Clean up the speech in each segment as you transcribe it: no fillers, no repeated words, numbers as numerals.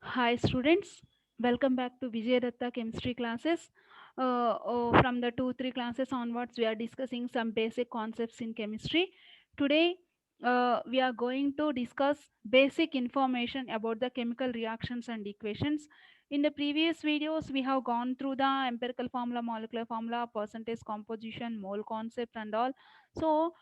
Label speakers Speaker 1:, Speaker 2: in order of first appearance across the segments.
Speaker 1: Hi students, welcome back to Vijay Datta chemistry classes. From the 2-3 classes onwards, we are discussing some basic concepts in chemistry. Today, we are going to discuss basic information about the chemical reactions and equations. In the previous videos, we have gone through the empirical formula, molecular formula, percentage composition, mole concept, and all. So,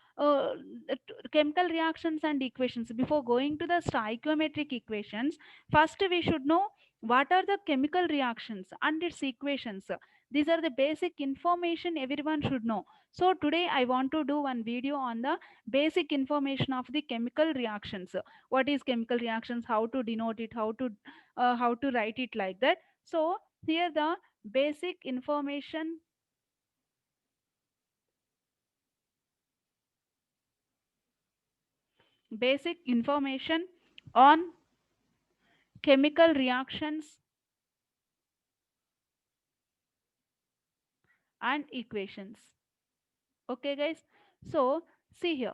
Speaker 1: chemical reactions and equations. Before going to the stoichiometric equations, first, we should know what are the chemical reactions and its equations. These are the basic information everyone should know. So today I want to do one video on the basic information of the chemical reactions. What is chemical reactions? How to denote it? How to write it like that? So here the basic information on chemical reactions and equations. Okay, guys. So see here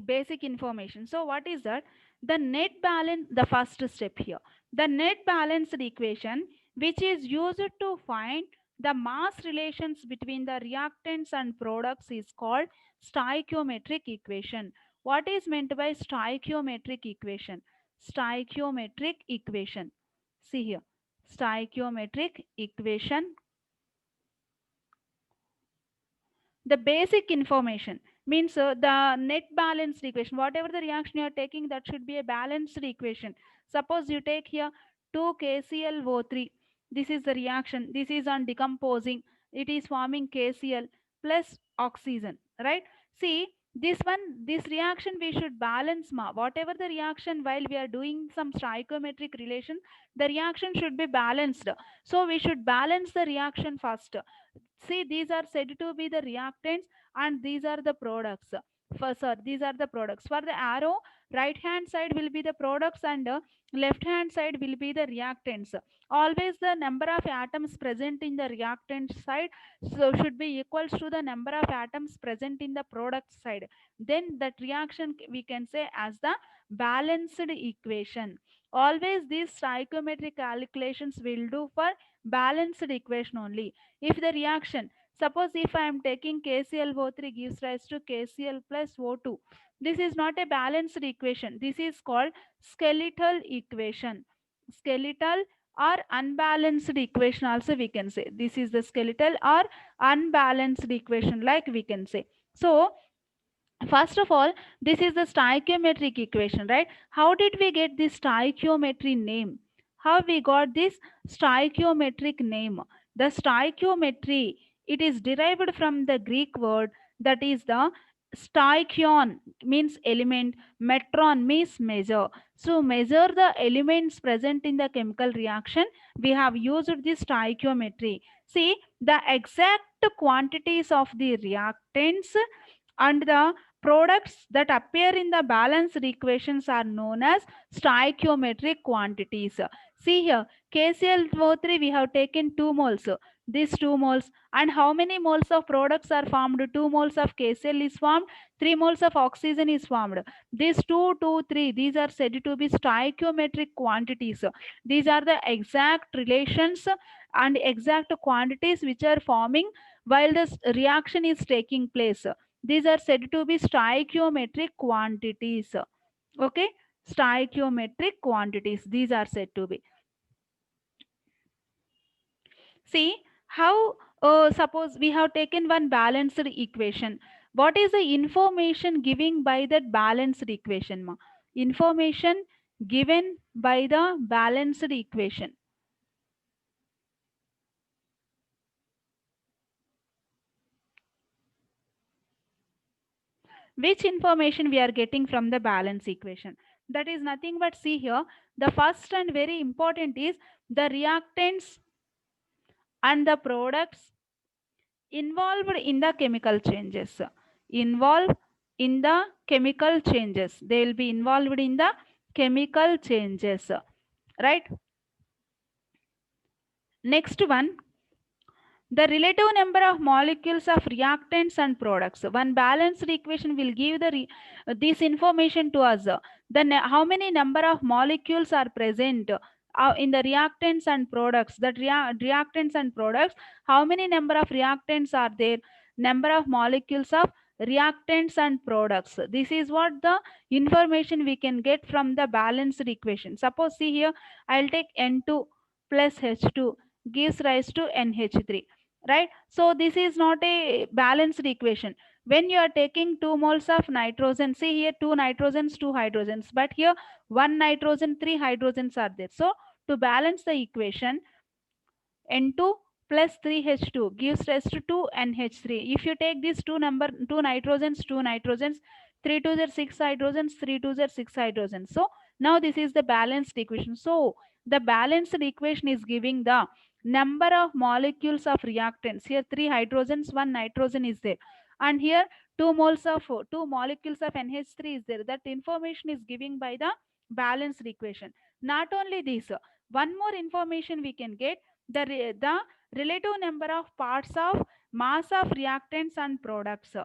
Speaker 1: basic information. So what is that? The net balance, the first step here, the net balanced equation, which is used to find the mass relations between the reactants and products, is called stoichiometric equation. What is meant by stoichiometric equation? Stoichiometric equation, see here, stoichiometric equation, the basic information means the net balanced equation, whatever the reaction you are taking, that should be a balanced equation. Suppose you take here 2 KClO3, this is the reaction, this is on decomposing, it is forming KCl plus oxygen, right? See, this one, this reaction we should balance, whatever the reaction, while we are doing some stoichiometric relation, the reaction should be balanced. So we should balance the reaction first. See, these are said to be the reactants and these are the products. For sir, these are the products. For the arrow, right hand side will be the products and left hand side will be the reactants. Always the number of atoms present in the reactant side so should be equals to the number of atoms present in the product side. Then that reaction we can say as the balanced equation. Always these stoichiometric calculations will do for balanced equation only. If the reaction, suppose if I am taking KClO3 gives rise to KCl plus O2, this is not a balanced equation. This is called skeletal equation. Skeletal or unbalanced equation also we can say. This is the skeletal or unbalanced equation like we can say. So first of all, this is the stoichiometric equation, right? How did we get this stoichiometry name? How we got this stoichiometric name? The stoichiometry, it is derived from the Greek word that is the stoichion, means element, metron means measure. So measure the elements present in the chemical reaction. We have used this stoichiometry. See, the exact quantities of the reactants and the products that appear in the balanced equations are known as stoichiometric quantities. See here, KClO3 we have taken 2 moles. These 2 moles, and how many moles of products are formed? 2 moles of KCl is formed, 3 moles of oxygen is formed. These 2, 2, 3, these are said to be stoichiometric quantities. These are the exact relations and exact quantities which are forming while this reaction is taking place. These are said to be stoichiometric quantities. Okay, stoichiometric quantities. These are said to be. See how, suppose we have taken one balanced equation. What is the information given by that balanced equation? Information given by the balanced equation. Which information we are getting from the balance equation? That is nothing but, see here, the first and very important is the reactants and the products involved in the chemical changes. Involved in the chemical changes, they will be involved in the chemical changes, right? Next one, the relative number of molecules of reactants and products. One balanced equation will give this information to us. how many number of molecules are present in the reactants and products, that reactants and products, how many number of reactants are there, number of molecules of reactants and products. This is what the information we can get from the balanced equation. Suppose see here, I'll take N2 plus H2 gives rise to NH3, right? So this is not a balanced equation. When you are taking 2 moles of nitrogen, see here, 2 nitrogens, 2 hydrogens, but here 1 nitrogen, 3 hydrogens are there. So to balance the equation, N2 plus 3H2 gives rise to 2 NH3. If you take these two nitrogens, 3 2s are 6 hydrogens, 3 2s are 6 hydrogens. So now this is the balanced equation. So the balanced equation is giving the number of molecules of reactants. Here 3 hydrogens, 1 nitrogen is there. And here 2 molecules of NH3 is there. That information is given by the balanced equation. Not only this, one more information we can get, the relative number of parts of mass of reactants and products.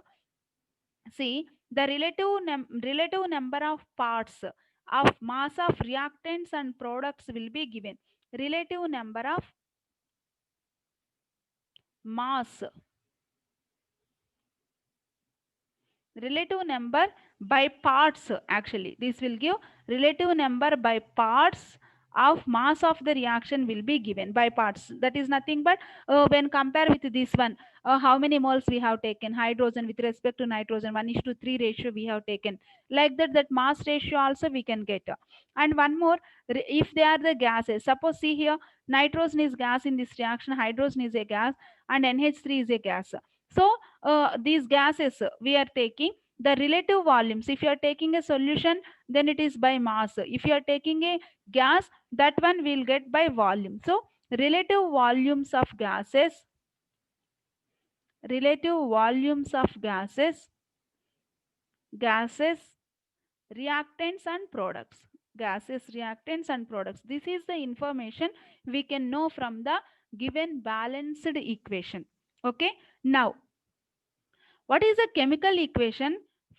Speaker 1: See, the relative number of parts of mass of reactants and products will be given. Relative number of mass, relative number by parts, actually this will give relative number by parts of mass of the reaction will be given by parts. That is nothing but when compare with this one, how many moles we have taken hydrogen with respect to nitrogen, 1:3 ratio we have taken, like that, that mass ratio also we can get. And one more, if they are the gases, suppose see here, nitrogen is gas in this reaction, hydrogen is a gas, and NH3 is a gas. So these gases we are taking the relative volumes. If you are taking a solution, then it is by mass. If you are taking a gas, that one will get by volume. So relative volumes of gases, relative volumes of gases, reactants and products, gases, reactants and products. This is the information we can know from the given balanced equation. Okay, now what is a chemical equation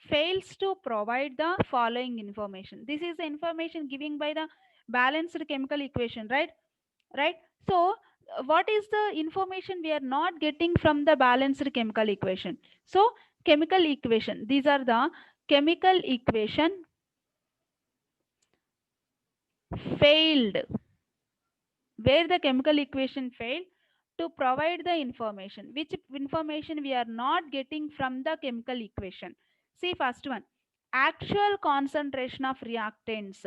Speaker 1: fails to provide the following information. This is the information given by the balanced chemical equation, right? Right. So, what is the information we are not getting from the balanced chemical equation? So, chemical equation. These are the chemical equation failed, where the chemical equation failed to provide the information. Which information we are not getting from the chemical equation? See, first one, actual concentration of reactants.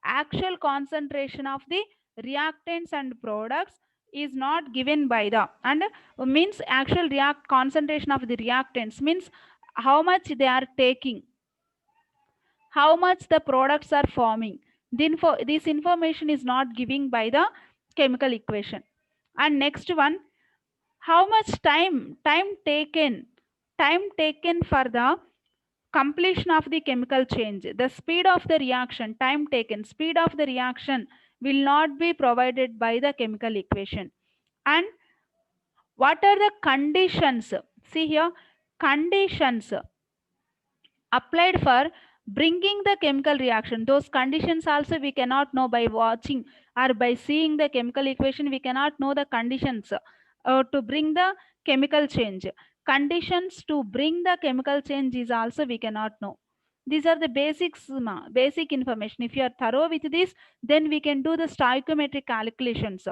Speaker 1: Actual concentration of the reactants and products is not given by the, and means actual react concentration of the reactants means how much they are taking, how much the products are forming. Then for this information is not giving by the chemical equation. And next one, how much time taken for the completion of the chemical change, the speed of the reaction, time taken, speed of the reaction will not be provided by the chemical equation. And what are the conditions? See here, conditions applied for bringing the chemical reaction. Those conditions also we cannot know by watching or by seeing the chemical equation. We cannot know the conditions to bring the chemical change. Conditions to bring the chemical change is also we cannot know. These are the basics, basic information. If you are thorough with this, then we can do the stoichiometric calculations,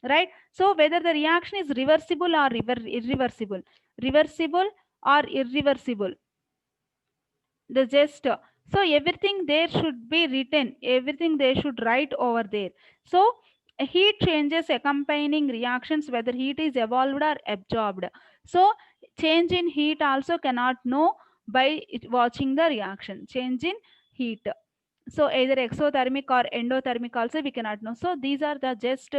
Speaker 1: right? So whether the reaction is reversible or irreversible, reversible or irreversible, the gesture, so everything there should be written, everything they should write over there. So heat changes accompanying reactions, whether heat is evolved or absorbed. So change in heat also cannot know by watching the reaction, change in heat. So either exothermic or endothermic also we cannot know. So these are the just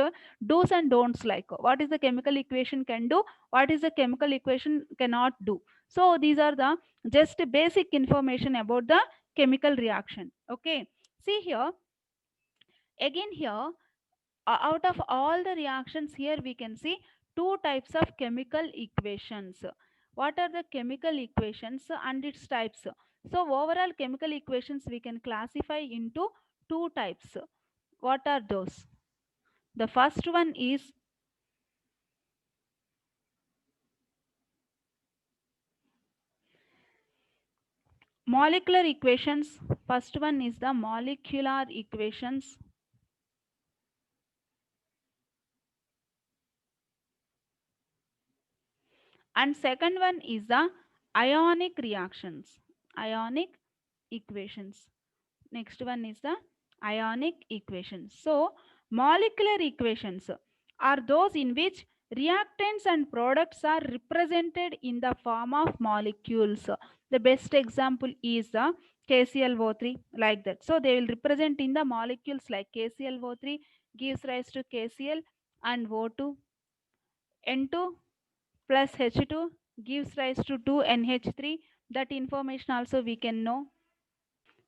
Speaker 1: do's and don'ts, like what is the chemical equation can do, what is the chemical equation cannot do. So these are the just basic information about the chemical reaction. Okay, see here, again here, out of all the reactions here we can see two types of chemical equations. What are the chemical equations and its types? So overall chemical equations we can classify into two types. What are those? The first one is molecular equations. First one is the molecular equations, and second one is the ionic reactions. Ionic equations. Next one is the ionic equations. So, molecular equations are those in which reactants and products are represented in the form of molecules. The best example is the KClO3, like that. So, they will represent in the molecules like KClO3 gives rise to KCl and O2, N2 plus H2 gives rise to 2NH3. That information also we can know.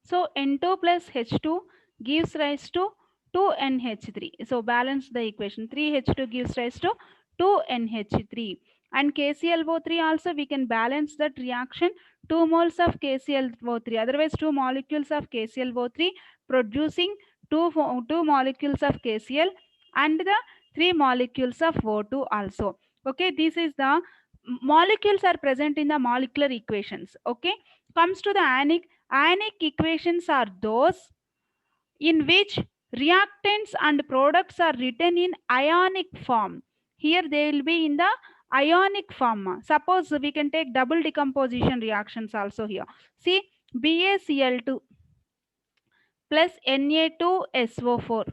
Speaker 1: So N2 plus H2 gives rise to 2NH3. So balance the equation. 3H2 gives rise to 2NH3. And KClO3 also we can balance that reaction. 2 moles of KClO3. Otherwise 2 molecules of KClO3 producing 2 molecules of KCl and the 3 molecules of O2 also. Okay, this is the molecules are present in the molecular equations. Okay, comes to the ionic equations are those in which reactants and products are written in ionic form. Here they will be in the ionic form. Suppose we can take double decomposition reactions also here. See, BaCl2 plus Na2SO4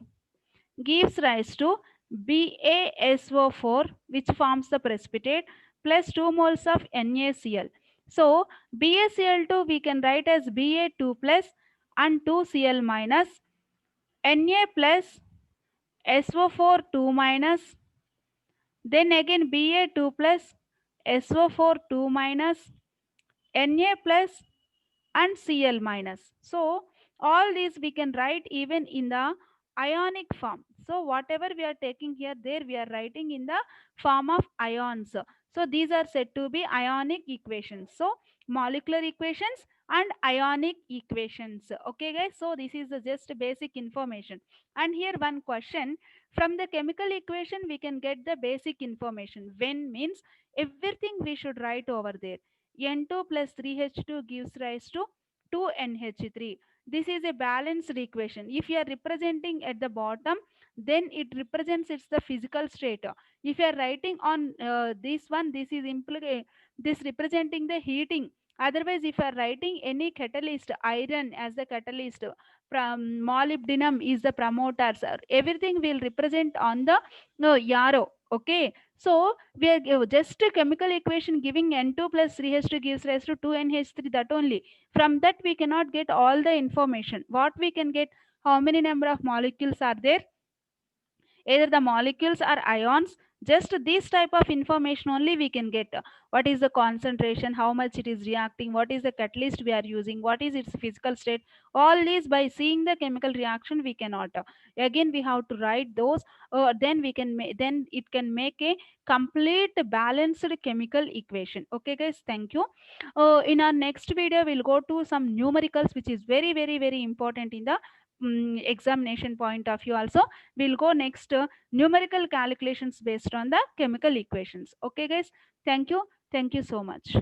Speaker 1: gives rise to BaSO4, which forms the precipitate, plus 2 moles of NaCl. So BaCl2 we can write as Ba2 plus and 2Cl minus, Na plus SO4 2 minus, then again Ba2 plus SO4 2 minus, Na plus and Cl minus. So all these we can write even in the ionic form. So whatever we are taking here, there we are writing in the form of ions. So these are said to be ionic equations. So molecular equations and ionic equations. Okay guys, so this is the just basic information. And here one question, from the chemical equation we can get the basic information. When means everything we should write over there. N2 plus 3H2 gives rise to 2NH3. This is a balanced equation. If you are representing at the bottom, then it represents it's the physical state. If you are writing on this one, this representing the heating. Otherwise, if you are writing any catalyst, iron as the catalyst, from molybdenum is the promoters, everything will represent on the yarrow. Okay, so we are just a chemical equation giving N2 plus 3H2 gives rise to 2NH3, that only. From that we cannot get all the information. What we can get, how many number of molecules are there, either the molecules or ions, just this type of information only we can get. What is the concentration, how much it is reacting, what is the catalyst we are using, what is its physical state, all these by seeing the chemical reaction we cannot. Again we have to write those, then we can then it can make a complete balanced chemical equation. Okay guys, thank you. In our next video we'll go to some numericals, which is very important in the examination point of view also. We'll go next, numerical calculations based on the chemical equations. Okay guys, thank you so much.